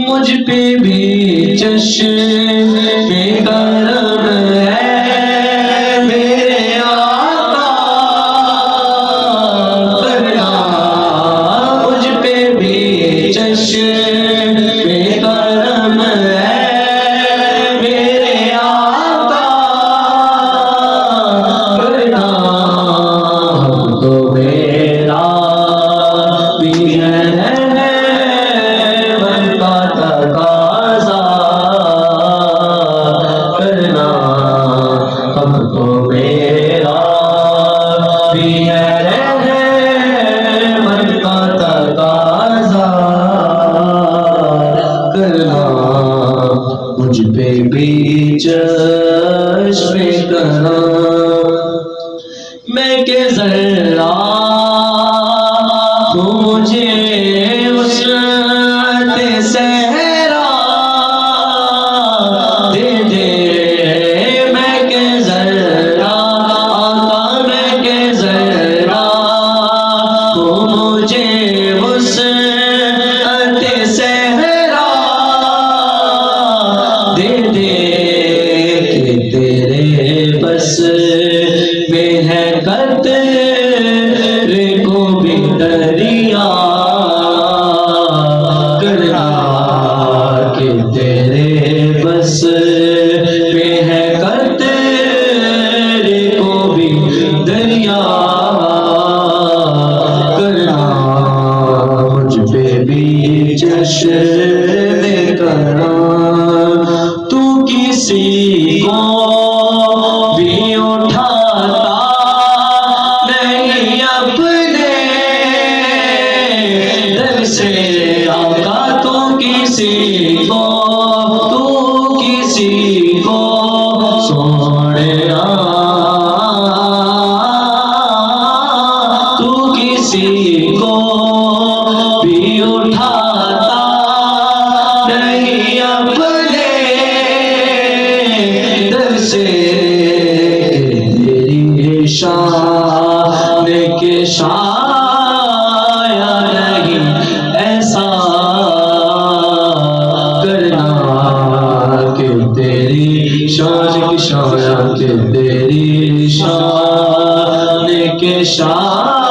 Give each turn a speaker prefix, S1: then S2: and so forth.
S1: مجھ پہ بھی چشم کرم ہے میرے آقا کرنا، مجھ پہ بھی چشم کرم ہے میرے آقا کرنا، تو میرا بھی ہے مجھ پہ بھی چشم کرم، میں کہ ذرا تو مجھے وسعت صحرا دے دے، میں کہ ذرا آقا، میں کہ ذرا تو مجھے وسعت صحرا دے دے، کہ تیرے بس میں ہے قطرے کو بھی دریا کرنا، کہ تیرے بس میں ہے قطرے کو بھی دریا کرنا، مجھ پہ بھی چشم کرم، تو کسی کو بھی اٹھاتا نہیں اپنے در سے آقا، تو کسی کو سوڑیا، تو کسی کو بھی اٹھاتا نہیں اپنے در سے، تیری شان کے شایا نہیں ایسا کرنا، کہ تیری شان کی شایا، کہ تیری شان کے شایا